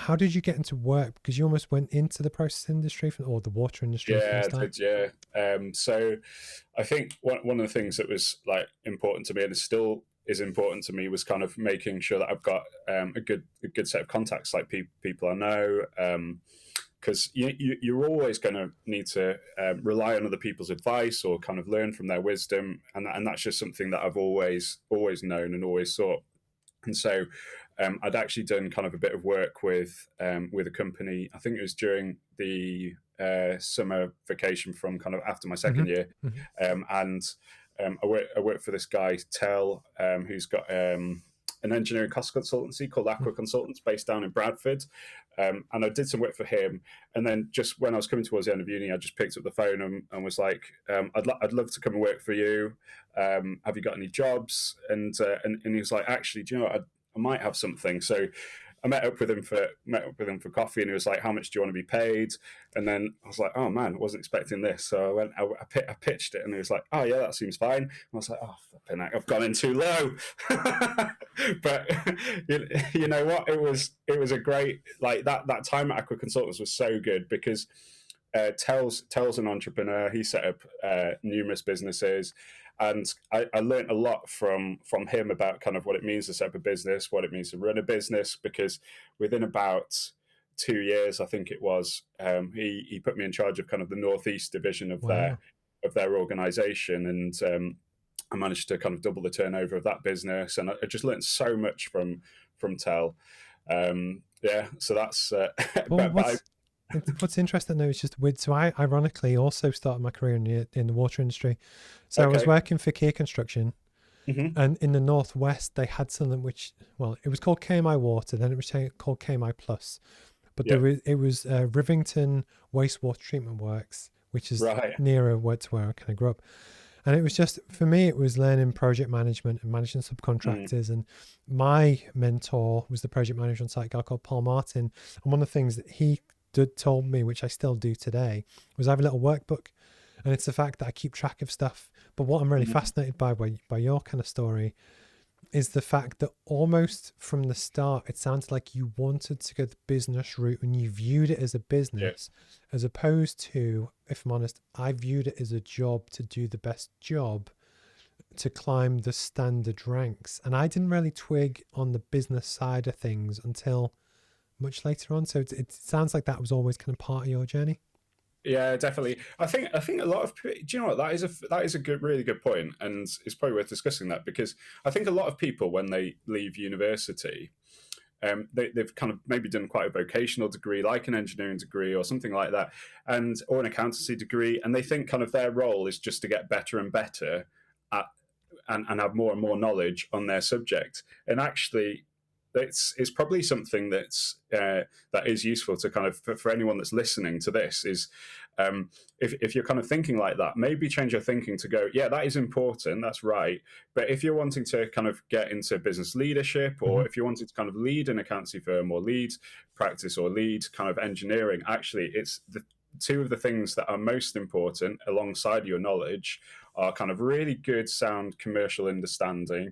how did you get into work? Because you almost went into the process industry or the water industry from the Yeah, I start. did, yeah. So I think one of the things that was like important to me, and it still is important to me, was kind of making sure that I've got a good set of contacts, like people I know, because you're always going to need to rely on other people's advice or kind of learn from their wisdom, and that's just something that I've always known and always sought. And so I'd actually done kind of a bit of work with a company. I think it was during the summer vacation from kind of after my Hmm. second year, Hmm. and I worked for this guy Tel, who's got an engineering cost consultancy called Aqua Consultants, based down in Bradford. And I did some work for him. And then just when I was coming towards the end of uni, I just picked up the phone and was like, I'd love to come and work for you. Have you got any jobs? And he was like, actually, do you know what? I might have something. So I met up with him for coffee, and he was like, "How much do you want to be paid?" And then I was like, "Oh man, I wasn't expecting this." So I pitched it, and he was like, "Oh yeah, that seems fine." And I was like, "Oh, flipping heck, I've gone in too low." But you know what? It was a great, like, that time at Aqua Consultants was so good because Tel's an entrepreneur. He set up numerous businesses, and I learned a lot from him about kind of what it means to set up a business, what it means to run a business. Because within about 2 years, I think it was, he put me in charge of kind of the Northeast division of Wow. their organization, and I managed to kind of double the turnover of that business, and I just learned so much from Tel. Yeah, so that's Well, but I, what's interesting though is just with, so I ironically also started my career in the water industry. So I was okay. working for Kia Construction, Hmm. and in the Northwest they had something which, well, it was called KMI Water, then it was called KMI Plus, but Yeah, it was Rivington Wastewater Treatment Works, which is right. nearer to where I kind of grew up. And it was just, for me, it was learning project management and managing Mm, subcontractors. And my mentor was the project manager on site, a guy called Paul Martin. And one of the things that he told me, which I still do today, was I have a little workbook. And it's the fact that I keep track of stuff. But what I'm really mhm. fascinated by your kind of story is the fact that almost from the start, it sounds like you wanted to go the business route and you viewed it as a Yeah. business, as opposed to, if I'm honest, I viewed it as a job to do the best job, to climb the standard ranks. And I didn't really twig on the business side of things until much later on. So it sounds like that was always kind of part of your journey. Yeah, definitely. I think a lot of do you know what, that is a really good point, and it's probably worth discussing that, because I think a lot of people, when they leave university, they've kind of maybe done quite a vocational degree, like an engineering degree or something like that, and or an accountancy degree, and they think kind of their role is just to get better and better at and have more and more knowledge on their subject. And actually, it's probably something that is useful to kind of for anyone that's listening to this is, if you're kind of thinking like that, maybe change your thinking to go, yeah, that is important, that's right. But if you're wanting to kind of get into business leadership, Hmm. or if you're wanting to kind of lead an accountancy firm or lead practice or lead kind of engineering, actually it's the two of the things that are most important alongside your knowledge are kind of really good sound commercial understanding.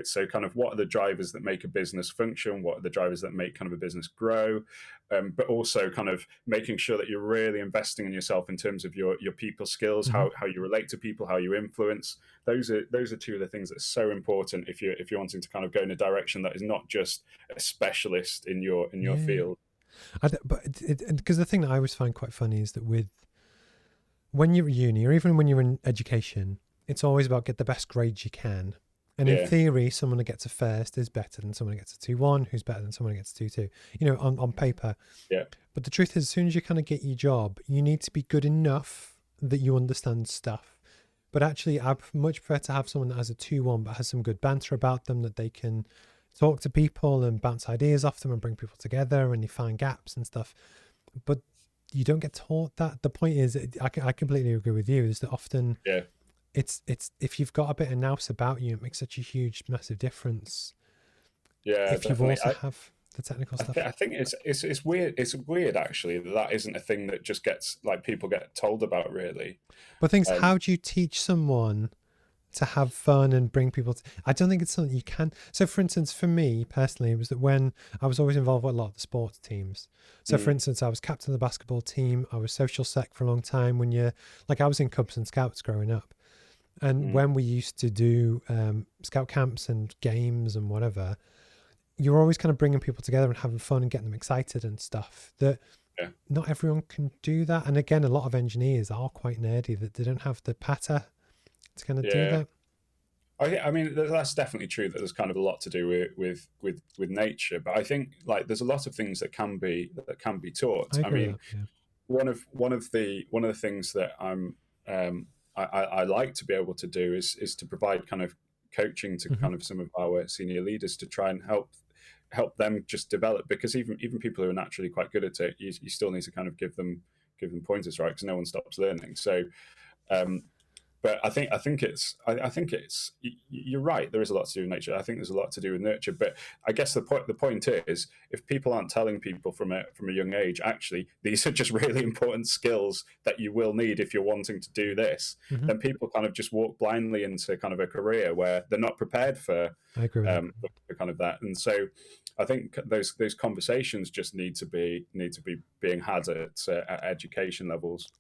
So kind of what are the drivers that make a business function, what are the drivers that make kind of a business grow, but also kind of making sure that you're really investing in yourself in terms of your people skills, Hmm. how you relate to people, how you influence. Those are two of the things that are so important if you're wanting to kind of go in a direction that is not just a specialist in your Yeah. field. But because the thing that I always find quite funny is that with, when you're at uni or even when you're in education, it's always about get the best grades you can. And in Yeah, theory, someone that gets a first is better than someone that gets a 2-1, who's better than someone that gets a 2-2, on paper. yeah. But the truth is, as soon as you kind of get your job, you need to be good enough that you understand stuff. But actually, I much prefer to have someone that has a 2-1 but has some good banter about them, that they can talk to people and bounce ideas off them and bring people together, and you find gaps and stuff. But you don't get taught that. The point is, I completely agree with you, is that often Yeah, it's if you've got a bit of nous about you, it makes such a huge, massive difference yeah, if you've definitely. also have the technical stuff. I think it's weird. It's weird actually that isn't a thing that just gets like people get told about really. But things, Um, how do you teach someone to have fun and bring people to, I don't think it's something you can. So for instance, for me personally, it was that when I was always involved with a lot of the sports teams. So for Mm, instance, I was captain of the basketball team. I was social sec for a long time. When you're like, I was in Cubs and Scouts growing up. And mm, when we used to do scout camps and games and whatever, you're always kind of bringing people together and having fun and getting them excited and stuff that yeah, not everyone can do that. And again, a lot of engineers are quite nerdy that they don't have the patter to kind of do yeah. that. I mean, that's definitely true that there's kind of a lot to do with nature, but I think like there's a lot of things that can be taught. I I agree with mean, that. Yeah. one of the things that I like to be able to do is to provide kind of coaching to Hmm. kind of some of our senior leaders to try and help them just develop, because even people who are naturally quite good at it, you still need to kind of give them pointers, right? Because no one stops learning. So um, but I think it's you're right. There is a lot to do with nature. I think there's a lot to do with nurture. But I guess the point is, if people aren't telling people from a young age, actually these are just really important skills that you will need if you're wanting to do this, Hmm. then people kind of just walk blindly into kind of a career where they're not prepared I agree with that. for kind of that. And so I think those conversations just need to be being had at education levels.